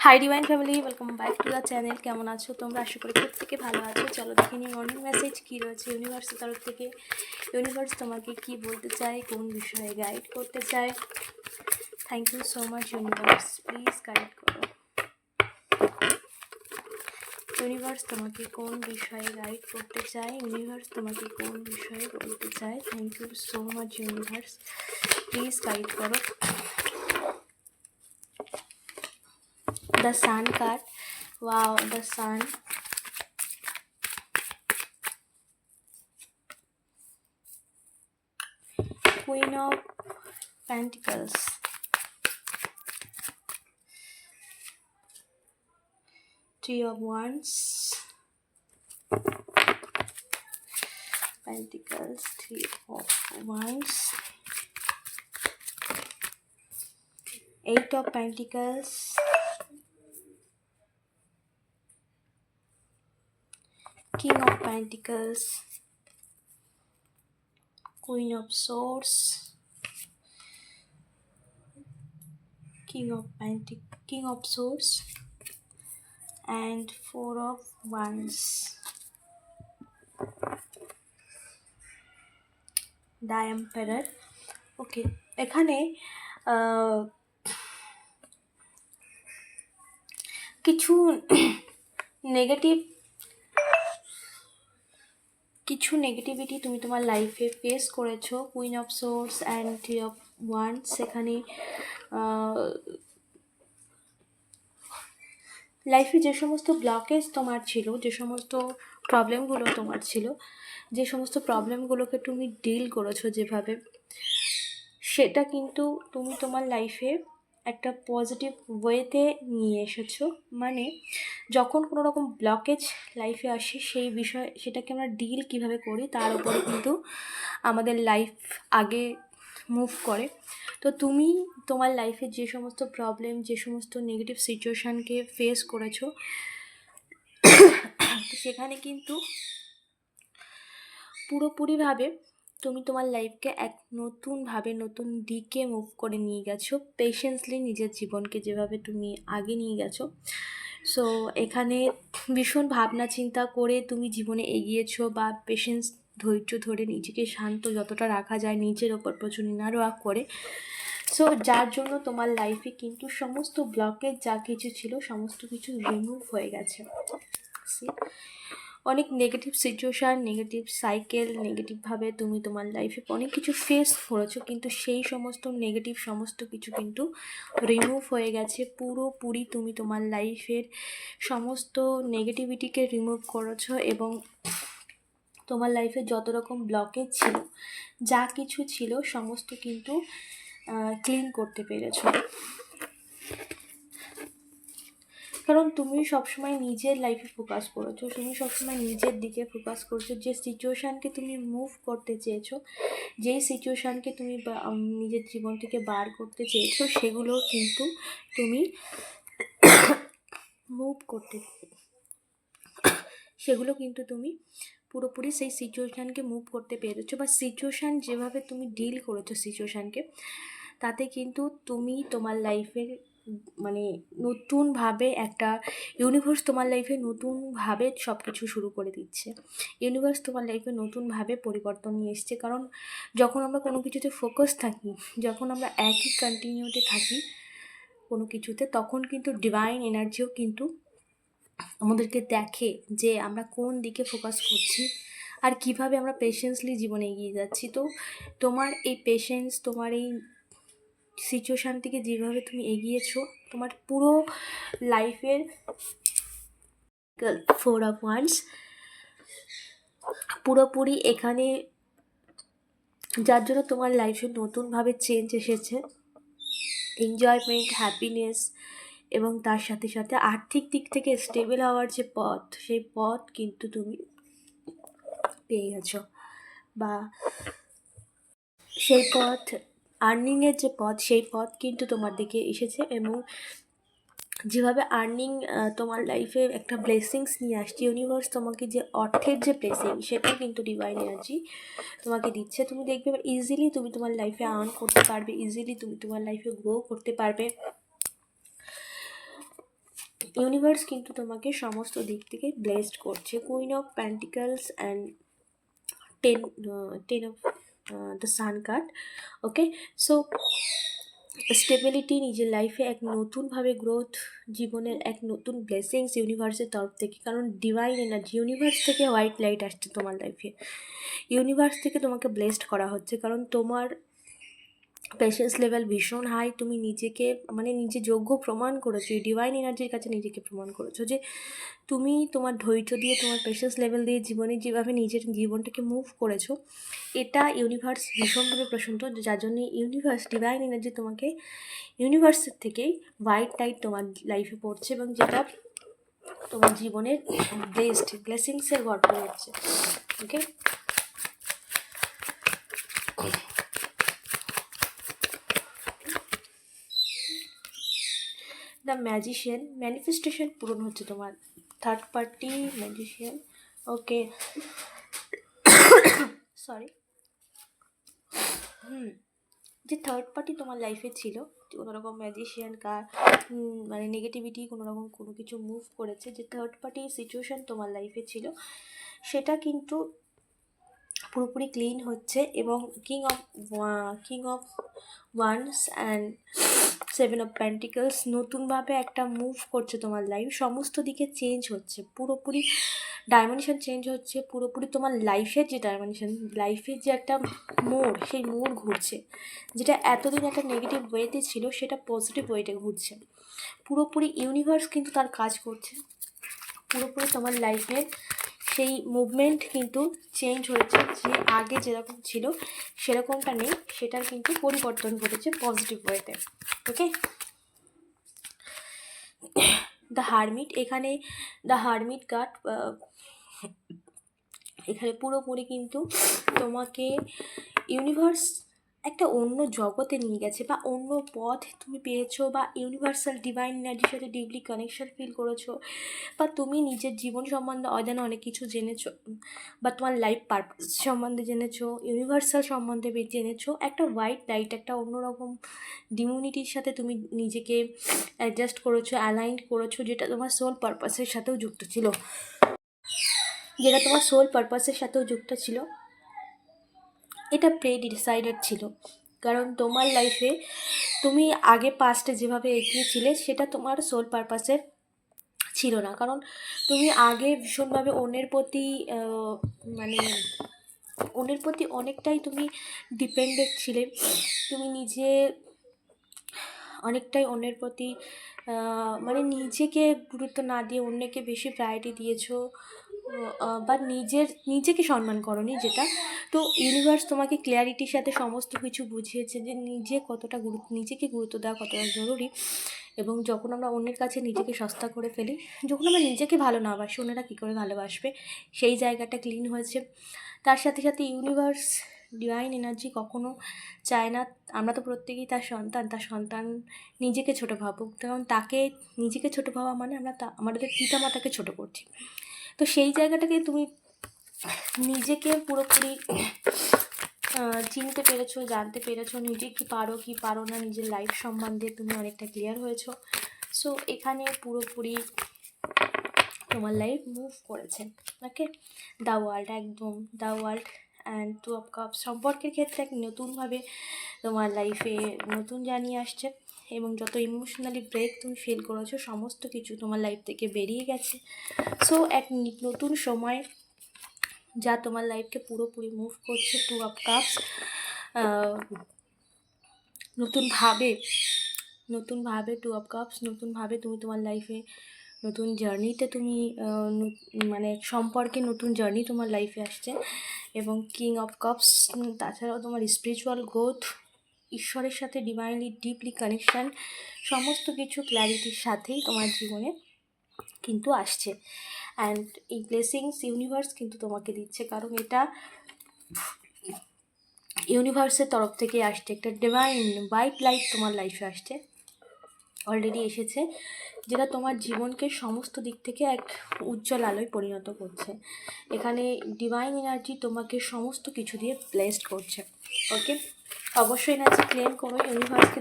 Hi divine family, welcome back to the channel. কেমন আছো তোমরা? আশা করি প্রত্যেকে ভালো আছো। চলো দেখে নিই মর্নিং মেসেজ কী রয়েছে ইউনিভার্সের তরফ থেকে। ইউনিভার্স তোমাকে কি বলতে চায়, কোন বিষয়ে গাইড করতে চায়। Thank you so much universe, please guide করো। ইউনিভার্স তোমাকে কোন বিষয়ে গাইড করতে চায়, ইউনিভার্স তোমাকে কোন বিষয়ে বলতে চায়। Thank you so much universe, please guide করো। The Sun card. Wow, the Sun. Queen of Pentacles. Three of Wands. Pentacles. Three of Wands. Eight of Pentacles. King of Pentacles. Queen of Swords. King of Swords. And Four of Wands. The Emperor. Okay, এখানে কিছু negativity তুমি তোমার লাইফে face করেছো। Queen of swords and three of wands. সেখানে লাইফে যে সমস্ত ব্লকেজ তোমার ছিল, যে সমস্ত প্রবলেমগুলো তোমার ছিল, যে সমস্ত প্রবলেমগুলোকে তুমি ডিল করেছো যেভাবে, সেটা কিন্তু তুমি তোমার লাইফে একটা পজিটিভ ওয়েতে নিয়ে এসেছো। মানে যখন কোনো রকম ব্লকেজ লাইফে আসে, সেই বিষয় সেটাকে আমরা ডিল কিভাবে করি তার উপরে কিন্তু আমাদের লাইফ আগে মুভ করে। তো তুমি তোমার লাইফে যে সমস্ত প্রবলেম, যে সমস্ত নেগেটিভ সিচুয়েশানকে ফেস করেছো, তো সেখানে কিন্তু পুরোপুরিভাবে তুমি তোমার লাইফকে এক নতুনভাবে নতুন দিকে মুভ করে নিয়ে গেছো। পেশেন্সলি নিজের জীবনকে যেভাবে তুমি আগে নিয়ে গেছো। সো এখানে ভীষণ ভাবনা চিন্তা করে তুমি জীবনে এগিয়েছো, বা পেশেন্স ধৈর্য ধরে নিজেকে শান্ত যতটা রাখা যায় নিজের ওপর প্রচুর ইনার ওয়ার্ক করে। সো যার জন্য তোমার লাইফে কিন্তু সমস্ত ব্লকেজ যা কিছু ছিল সমস্ত কিছু রিমুভ হয়ে গেছে। অনেক নেগেটিভ সিচুয়েশান, নেগেটিভ সাইকেল, নেগেটিভভাবে তুমি তোমার লাইফে অনেক কিছু ফেস করেছো, কিন্তু সেই সমস্ত নেগেটিভ সমস্ত কিছু কিন্তু রিমুভ হয়ে গেছে। পুরোপুরি তুমি তোমার লাইফের সমস্ত নেগেটিভিটিকে রিমুভ করেছো, এবং তোমার লাইফে যত রকম ব্লকেজ ছিল, যা কিছু ছিল সমস্ত কিন্তু ক্লিন করতে পেরেছো। কারণ তুমি সবসময় নিজের লাইফে ফোকাস করেছো, তুমি সবসময় নিজের দিকে ফোকাস করছো। যে সিচুয়েশানকে তুমি মুভ করতে চেয়েছো, যেই সিচুয়েশানকে তুমি নিজের জীবন থেকে বার করতে চেয়েছো, সেগুলো কিন্তু তুমি পুরোপুরি সেই সিচুয়েশানকে মুভ করতে পেরেছো, বা সিচুয়েশান যেভাবে তুমি ডিল করেছো সিচুয়েশানকে, তাতে কিন্তু তুমি তোমার লাইফের মানে নতুনভাবে একটা ইউনিভার্স তোমার লাইফে নতুনভাবে সব কিছু শুরু করে দিচ্ছে। ইউনিভার্স তোমার লাইফে নতুনভাবে পরিবর্তন নিয়ে এসছে। কারণ যখন আমরা কোনো কিছুতে ফোকাস থাকি, যখন আমরা একই কন্টিনিউতে থাকি কোনো কিছুতে, তখন কিন্তু ডিভাইন এনার্জিও কিন্তু আমাদেরকে দেখে যে আমরা কোন দিকে ফোকাস করছি আর কিভাবে আমরা পেশেন্সলি জীবনে এগিয়ে যাচ্ছি। তো তোমার এই পেশেন্স, তোমার এই সিচুয়েশান থেকে যেভাবে তুমি এগিয়েছো, তোমার পুরো লাইফের ফোর অফ ওয়ান্ডস পুরোপুরি এখানে, যার জন্য তোমার লাইফে নতুনভাবে চেঞ্জ এসেছে, এনজয়মেন্ট, হ্যাপিনেস, এবং তার সাথে সাথে আর্থিক দিক থেকে স্টেবল হওয়ার যে পথ, সেই পথ কিন্তু তুমি পেয়ে গেছো, বা সেই পথ আর্নিংয়ের যে পথ, সেই পথ কিন্তু তোমার দিকে এসেছে। এবং যেভাবে আর্নিং তোমার লাইফে একটা ব্লেসিংস নিয়ে আসছে, ইউনিভার্স তোমাকে যে অর্থের যে ব্লেসিং, সেটা কিন্তু ডিভাইন এনার্জি তোমাকে দিচ্ছে। তুমি দেখবে ইজিলি তুমি তোমার লাইফে আর্ন করতে পারবে, ইজিলি তুমি তোমার লাইফে গ্রো করতে পারবে। ইউনিভার্স কিন্তু তোমাকে সমস্ত দিক থেকে ব্লেসড করছে। Queen of pentacles and ten of the sun card. Okay, so stability, নিজের লাইফে এক নতুনভাবে গ্রোথ, জীবনের এক নতুন ব্লেসিংস ইউনিভার্সের তরফ থেকে। কারণ ডিভাইন এনার্জি, ইউনিভার্স থেকে হোয়াইট লাইট আসছে তোমার লাইফে, ইউনিভার্স থেকে তোমাকে ব্লেসড করা হচ্ছে। কারণ তোমার পেশেন্স লেভেল ভীষণ হাই, তুমি নিজেকে মানে নিজে যোগ্য প্রমাণ করেছো, এই ডিভাইন এনার্জির কাছে নিজেকে প্রমাণ করেছো যে তুমি তোমার ধৈর্য দিয়ে, তোমার পেশেন্স লেভেল দিয়ে জীবনে যেভাবে নিজের জীবনটাকে মুভ করেছো, এটা ইউনিভার্স ভীষণভাবে প্রশান্ত। যার জন্য ইউনিভার্স, ডিভাইন এনার্জি তোমাকে ইউনিভার্সের থেকেই হোয়াইট লাইট তোমার লাইফে পড়ছে, এবং যেটা তোমার জীবনের ব্লেসিংসের ভরপুর হচ্ছে। ওকে, দ্য ম্যাজিশিয়ান, ম্যানিফেস্টেশন পূরণ হচ্ছে তোমার। থার্ড পার্টি ম্যাজিশিয়ান, ওকে সরি, যে থার্ড পার্টি তোমার লাইফে ছিল, কোনো রকম ম্যাজিশিয়ান মানে নেগেটিভিটি কোনো রকম কোনো কিছু মুভ করেছে, যে থার্ড পার্টি সিচুয়েশান তোমার লাইফে ছিল, সেটা কিন্তু পুরোপুরি ক্লিন হচ্ছে। এবং king of wands and seven of pentacles নতুনভাবে একটা মুভ করছে তোমার লাইফ, সমস্ত দিকে চেঞ্জ হচ্ছে, পুরোপুরি ডাইমেনশন চেঞ্জ হচ্ছে, পুরোপুরি তোমার লাইফের যে ডাইমেনশন, লাইফের যে একটা মোড়, সেই মোড় ঘুরছে, যেটা এতদিন একটা নেগেটিভ ওয়েতে ছিল সেটা পজিটিভ ওয়েতে ঘুরছে। পুরোপুরি ইউনিভার্স কিন্তু তার কাজ করছে, পুরোপুরি তোমার লাইফের সেই মুভমেন্ট কিন্তু চেঞ্জ হয়েছে, যে আগে যেরকম ছিল সেরকমটা নেই, সেটার কিন্তু পরিবর্তন ঘটেছে পজিটিভ ওয়েতে। ওকে, দ্য হারমিট, এখানে দ্য হারমিট কার্ড এখানে পুরোপুরি কিন্তু তোমাকে ইউনিভার্স একটা অন্য জগতে নিয়ে গেছে, বা অন্য পথ তুমি পেয়েছো, বা ইউনিভার্সাল ডিভাইন এনার্জির সাথে ডিপলি কানেকশন ফিল করেছো, বা তুমি নিজের জীবন সম্বন্ধে অজানা অনেক কিছু জেনেছো, বা তোমার লাইফ পারপাস সম্বন্ধে জেনেছো, ইউনিভার্সাল সম্বন্ধে জেনেছো। একটা হোয়াইট লাইট, একটা অন্যরকম ডিমিউনিটির সাথে তুমি নিজেকে অ্যাডজাস্ট করেছো, অ্যালাইন করেছো, যেটা তোমার সোল পারপাসের সাথেও যুক্ত ছিল, এটা প্রে ডিসাইডেড ছিল। কারণ তোমার লাইফে তুমি আগে পাস্টে যেভাবে এগিয়েছিলে সেটা তোমার সোল পারপাসের ছিল না। কারণ তুমি আগে ভীষণভাবে অন্যের প্রতি অনেকটাই তুমি ডিপেন্ডেন্ট ছিলে, তুমি নিজে অনেকটাই অন্যের প্রতি মানে নিজেকে গুরুত্ব না দিয়ে অন্যকে বেশি প্রায়োরিটি দিয়েছো, বা নিজেকে সম্মান করোনি, যেটা তো ইউনিভার্স তোমাকে ক্লিয়ারিটির সাথে সমস্ত কিছু বুঝিয়েছে যে নিজেকে গুরুত্ব দেওয়া কতটা জরুরি। এবং যখন আমরা অন্যের কাছে নিজেকে সস্তা করে ফেলি, যখন আমরা নিজেকে ভালো না বাসি, অন্যরা কী করে ভালোবাসবে, সেই জায়গাটা ক্লিন হয়েছে। তার সাথে সাথে ইউনিভার্স, ডিভাইন এনার্জি কখনো চায় না, আমরা তো প্রত্যেকেই তার সন্তান নিজেকে ছোটো ভাবুক। কারণ তাকে নিজেকে ছোটো ভাবা মানে আমরা আমাদের পিতামাতাকে ছোটো করছি। তো সেই জায়গাটাকে তুমি নিজেকে পুরোপুরি চিনতে পেরেছো, জানতে পেরেছো, নিজে কি পারো না, নিজের লাইফ সম্বন্ধে তুমি অনেকটা ক্লিয়ার হয়েছো। সো এখানে পুরোপুরি তোমার লাইফ মুভ করেছে। ওকে, দ্য ওয়ার্ল্ড, একদম the world and two of cups সম্পর্কের ক্ষেত্রে এক নতুনভাবে তোমার লাইফে নতুন জানিয়ে আসছে, এবং যত ইমোশনালি ব্রেক তুমি ফিল করেছো সমস্ত কিছু তোমার লাইফ থেকে বেরিয়ে গেছে। সো এক নতুন সময় যা তোমার লাইফকে পুরোপুরি মুভ করছে। টু অফ কাপস নতুনভাবে টু অফ কাপস নতুনভাবে তুমি তোমার লাইফে নতুন জার্নিতে তুমি মানে সম্পর্কে নতুন জার্নি তোমার লাইফে আসছে। এবং কিং অফ কাপস তাছাড়াও তোমার স্পিরিচুয়াল গ্রোথ, ঈশ্বরের সাথে ডিভাইনলি ডিপলি কানেকশান, সমস্ত কিছু ক্ল্যারিটির সাথেই তোমার জীবনে কিন্তু আসছে। অ্যান্ড এই ব্লেসিংস ইউনিভার্স কিন্তু তোমাকে দিচ্ছে, কারণ এটা ইউনিভার্সের তরফ থেকে আসছে, একটা ডিভাইন হোয়াইট লাইট তোমার লাইফে আসছে, অলরেডি এসেছে, যেটা তোমার জীবনকে সমস্ত দিক থেকে এক উজ্জ্বল আলোয় পরিণত করছে। এখানে ডিভাইন এনার্জি তোমাকে সমস্ত কিছু দিয়ে ব্লেসড করছে। ওকে, অবশ্যই এনার্জি ক্লেম করো, ইউনিভার্সকে